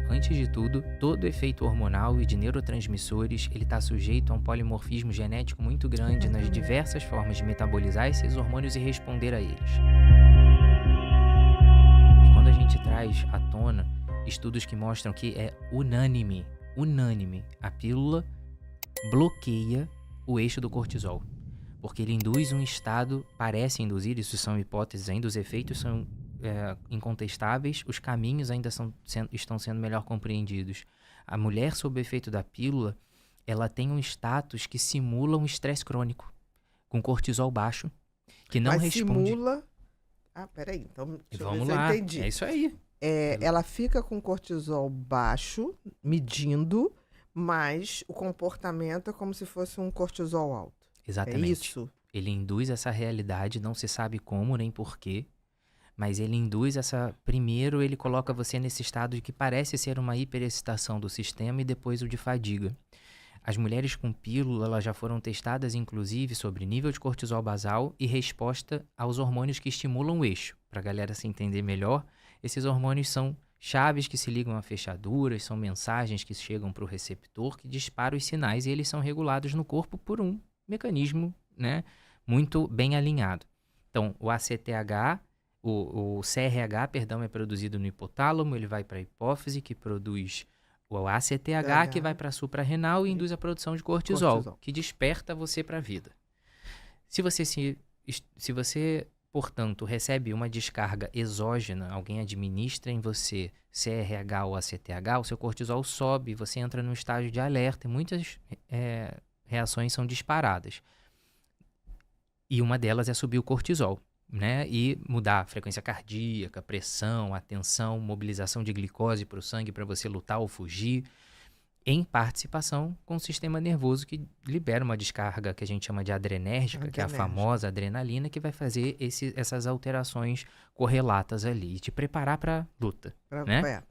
antes de tudo, todo efeito hormonal e de neurotransmissores, ele está sujeito a um polimorfismo genético muito grande nas diversas formas de metabolizar esses hormônios e responder a eles. E quando a gente traz à tona estudos que mostram que é unânime, a pílula bloqueia o eixo do cortisol, porque ele induz um estado, parece induzir, isso são hipóteses ainda, os efeitos são incontestáveis, os caminhos ainda estão sendo melhor compreendidos. A mulher sob o efeito da pílula, ela tem um status que simula um estresse crônico, com cortisol baixo, que não responde... simula... peraí, então deixa eu ver Vamos se eu lá, entendi. é isso aí. Ela fica com cortisol baixo, medindo, mas o comportamento é como se fosse um cortisol alto. Exatamente. É isso? Ele induz essa realidade, não se sabe como nem porquê, mas ele induz primeiro ele coloca você nesse estado de que parece ser uma hiperexcitação do sistema e depois o de fadiga. As mulheres com pílula, elas já foram testadas inclusive sobre nível de cortisol basal e resposta aos hormônios que estimulam o eixo. Para a galera se entender melhor, esses hormônios são chaves que se ligam a fechaduras, são mensagens que chegam para o receptor que disparam os sinais e eles são regulados no corpo por um mecanismo, né, muito bem alinhado. Então, o ACTH... O CRH, é produzido no hipotálamo, ele vai para a hipófise, que produz o ACTH, que vai para a suprarrenal e induz a produção de cortisol, que desperta você para a vida. Se você, portanto, recebe uma descarga exógena, alguém administra em você CRH ou ACTH, o seu cortisol sobe, você entra num estágio de alerta e muitas reações são disparadas. E uma delas é subir o cortisol, né? E mudar a frequência cardíaca, pressão, atenção, mobilização de glicose para o sangue para você lutar ou fugir, em participação com o sistema nervoso que libera uma descarga que a gente chama de adrenérgica, que é a famosa adrenalina, que vai fazer essas alterações correlatas ali e te preparar para a luta, né?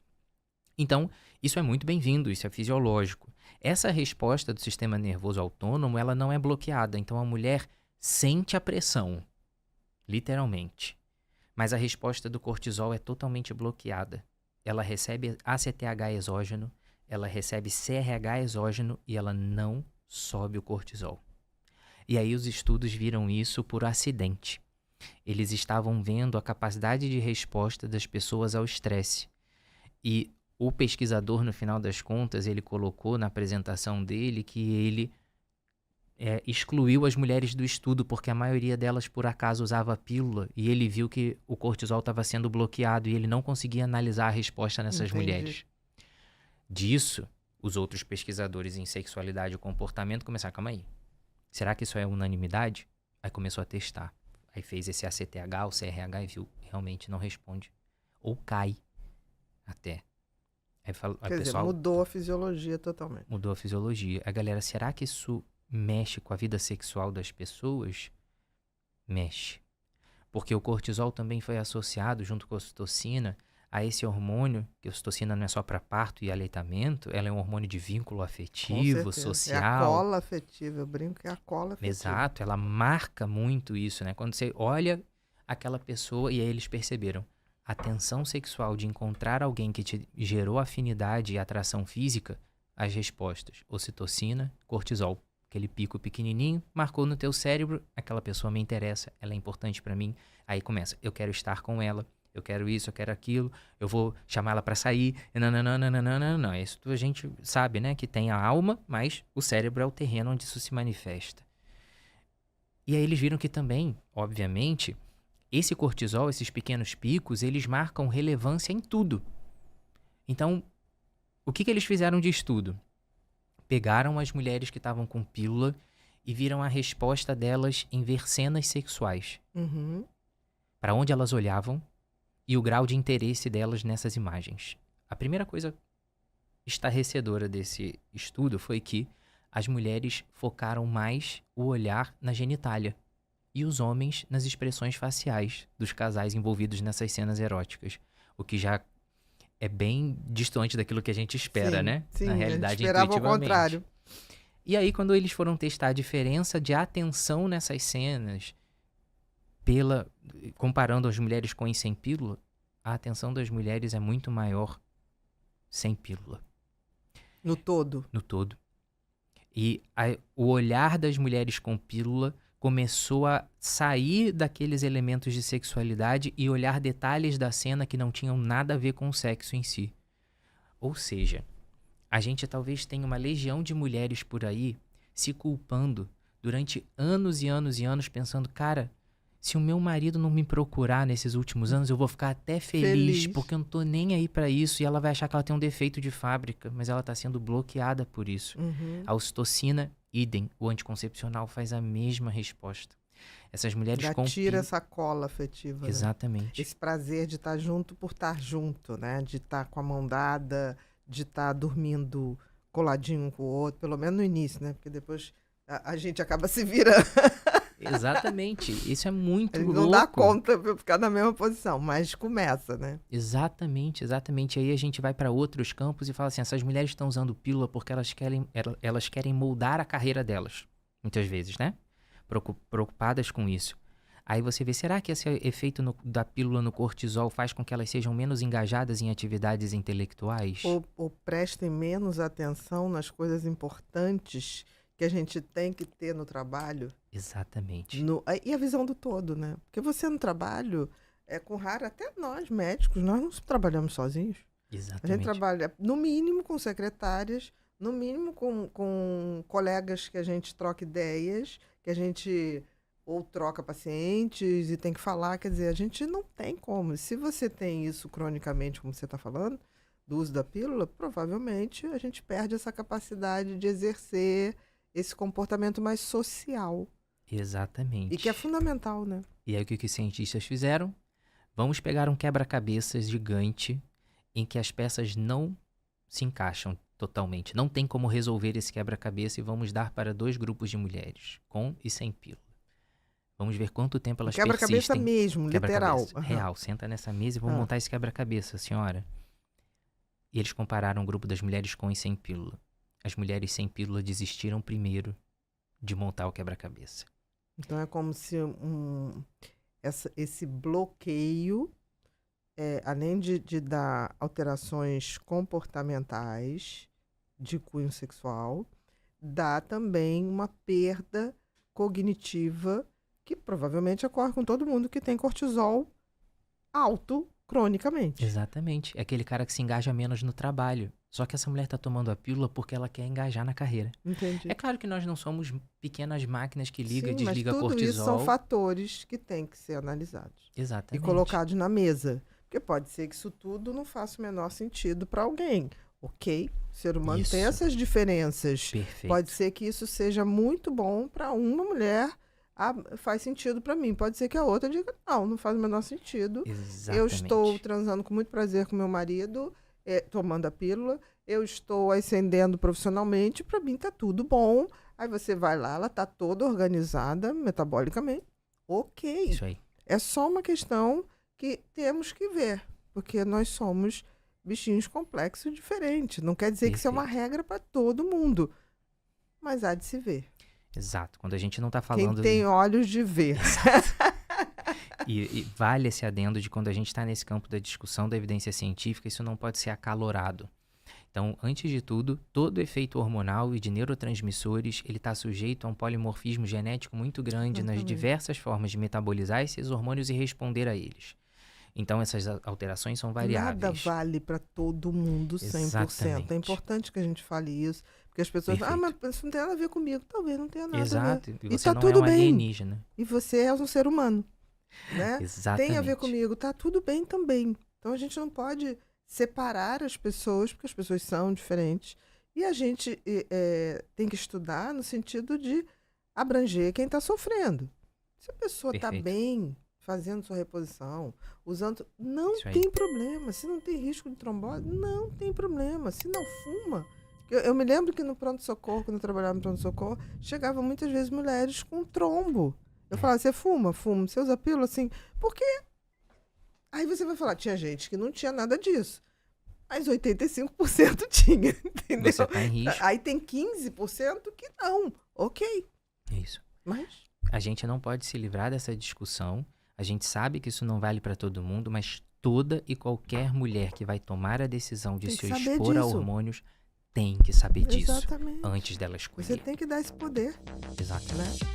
Então, isso é muito bem-vindo, isso é fisiológico. Essa resposta do sistema nervoso autônomo, ela não é bloqueada, então a mulher sente a pressão, literalmente. Mas a resposta do cortisol é totalmente bloqueada. Ela recebe ACTH exógeno, ela recebe CRH exógeno e ela não sobe o cortisol. E aí os estudos viram isso por acidente. Eles estavam vendo a capacidade de resposta das pessoas ao estresse. E o pesquisador, no final das contas, ele colocou na apresentação dele que ele excluiu as mulheres do estudo, porque a maioria delas, por acaso, usava pílula, e ele viu que o cortisol estava sendo bloqueado e ele não conseguia analisar a resposta nessas mulheres. Disso, os outros pesquisadores em sexualidade e comportamento começaram, calma aí, será que isso é unanimidade? Aí começou a testar. Aí fez esse ACTH, o CRH e viu, realmente não responde. Ou cai até. Quer dizer, mudou a fisiologia totalmente. Mudou a fisiologia. A galera, será que isso mexe com a vida sexual das pessoas? Mexe. Porque o cortisol também foi associado, junto com a ocitocina, a esse hormônio, que a ocitocina não é só para parto e aleitamento, ela é um hormônio de vínculo afetivo, social. É a cola afetiva, eu brinco que é a cola afetiva. Exato, ela marca muito isso, né? Quando você olha aquela pessoa, e aí eles perceberam, a tensão sexual de encontrar alguém que te gerou afinidade e atração física, as respostas, ocitocina, cortisol. Aquele pico pequenininho, marcou no teu cérebro, aquela pessoa me interessa, ela é importante para mim. Aí começa, eu quero estar com ela, eu quero isso, eu quero aquilo, eu vou chamar ela para sair, não. Isso a gente sabe, né, que tem a alma, mas o cérebro é o terreno onde isso se manifesta. E aí eles viram que também, obviamente, esse cortisol, esses pequenos picos, eles marcam relevância em tudo. Então, o que eles fizeram de estudo? Pegaram as mulheres que estavam com pílula e viram a resposta delas em ver cenas sexuais. Para onde elas olhavam e o grau de interesse delas nessas imagens. A primeira coisa estarrecedora desse estudo foi que as mulheres focaram mais o olhar na genitália e os homens nas expressões faciais dos casais envolvidos nessas cenas eróticas, o que já é bem distante daquilo que a gente espera, né? Sim, na realidade, a gente esperava intuitivamente. o contrário. E aí, quando eles foram testar a diferença de atenção nessas cenas, comparando as mulheres com e sem pílula, a atenção das mulheres é muito maior sem pílula, No todo. no todo. E o olhar das mulheres com pílula começou a sair daqueles elementos de sexualidade e olhar detalhes da cena que não tinham nada a ver com o sexo em si. Ou seja, a gente talvez tenha uma legião de mulheres por aí se culpando durante anos e anos e anos, pensando, cara, se o meu marido não me procurar nesses últimos anos, eu vou ficar até feliz, porque eu não tô nem aí pra isso, e ela vai achar que ela tem um defeito de fábrica, mas ela tá sendo bloqueada por isso. A ocitocina, idem, o anticoncepcional faz a mesma resposta. Essas mulheres Já com tira essa cola afetiva, né? Exatamente. Esse prazer de estar junto por estar junto, né? De estar com a mão dada, de estar dormindo coladinho um com o outro, pelo menos no início, né? Porque depois a gente acaba se virando. Exatamente. Isso é muito Ele louco. não dá conta pra ficar na mesma posição, mas começa, né? Exatamente, exatamente. Aí a gente vai para outros campos e fala assim, essas mulheres estão usando pílula porque elas querem moldar a carreira delas, muitas vezes, né? Preocupadas com isso. Aí você vê, será que esse efeito da pílula no cortisol faz com que elas sejam menos engajadas em atividades intelectuais? Ou prestem menos atenção nas coisas importantes que a gente tem que ter no trabalho. Exatamente. E a visão do todo, né? Porque você no trabalho, com raro, até nós médicos, nós não trabalhamos sozinhos. Exatamente. A gente trabalha, no mínimo, com secretárias, no mínimo com colegas que a gente troca ideias, que a gente ou troca pacientes e tem que falar. Quer dizer, a gente não tem como. Se você tem isso cronicamente, como você está falando, do uso da pílula, provavelmente a gente perde essa capacidade de exercer esse comportamento mais social. Exatamente. E que é fundamental, né? E aí o que os cientistas fizeram? Vamos pegar um quebra-cabeças gigante em que as peças não se encaixam totalmente. Não tem como resolver esse quebra-cabeça e vamos dar para 2 grupos de mulheres, com e sem pílula. Vamos ver quanto tempo elas Quebra-cabeça persistem. mesmo, literal. Quebra-cabeça. Real. Senta nessa mesa e vamos montar esse quebra-cabeça, senhora. E eles compararam o grupo das mulheres com e sem pílula. As mulheres sem pílula desistiram primeiro de montar o quebra-cabeça. Então é como se esse bloqueio, além de dar alterações comportamentais de cunho sexual, dá também uma perda cognitiva que provavelmente ocorre com todo mundo que tem cortisol alto cronicamente. Exatamente. É aquele cara que se engaja menos no trabalho. Só que essa mulher tá tomando a pílula porque ela quer engajar na carreira. Entendi. É claro que nós não somos pequenas máquinas que liga e Sim, desliga mas tudo cortisol. isso são fatores que têm que ser analisados. Exatamente. E colocados na mesa. Porque pode ser que isso tudo não faça o menor sentido para alguém. Ok? O ser humano Isso. tem essas diferenças. Perfeito. Pode ser que isso seja muito bom para uma mulher. Faz sentido para mim. Pode ser que a outra diga, não faz o menor sentido. Exatamente. Eu estou transando com muito prazer com meu marido, tomando a pílula. Eu estou ascendendo profissionalmente, para mim tá tudo bom. Aí você vai lá, ela tá toda organizada metabolicamente. Ok. Isso aí. É só uma questão que temos que ver, porque nós somos bichinhos complexos e diferentes. Não quer dizer que isso é uma regra para todo mundo, mas há de se ver. Exato. Quando a gente não tá falando... Quem tem olhos de ver. E vale esse adendo de quando a gente está nesse campo da discussão da evidência científica, isso não pode ser acalorado. Então, antes de tudo, todo efeito hormonal e de neurotransmissores, ele está sujeito a um polimorfismo genético muito grande nas diversas formas de metabolizar esses hormônios e responder a eles. Então, essas alterações são variáveis. Nada vale para todo mundo 100%. Exatamente. É importante que a gente fale isso, porque as pessoas falam, mas isso não tem nada a ver comigo. Talvez não tenha nada Exato. a ver. E você tá não tudo é um bem. alienígena. E você é um ser humano. Né? Exatamente. Tem a ver comigo, tá tudo bem também. Então a gente não pode separar as pessoas, porque as pessoas são diferentes. E a gente tem que estudar no sentido de abranger quem está sofrendo. Se a pessoa está bem, fazendo sua reposição, usando, não tem problema. Se não tem risco de trombose, não tem problema. Se não fuma. Eu me lembro que no pronto-socorro, quando eu trabalhava no pronto-socorro, chegavam muitas vezes mulheres com trombo. Eu falava, você fuma? Fumo. Você usa pílula? Assim, por quê? Aí você vai falar, tinha gente que não tinha nada disso. Mas 85% tinha, entendeu? Você tá em risco. Aí tem 15% que não. Ok. Isso. Mas a gente não pode se livrar dessa discussão. A gente sabe que isso não vale para todo mundo, mas toda e qualquer mulher que vai tomar a decisão de Tem que se saber expor a disso. hormônios tem que saber disso Exatamente. antes dela Você escolher. tem que dar esse poder, Exatamente. né?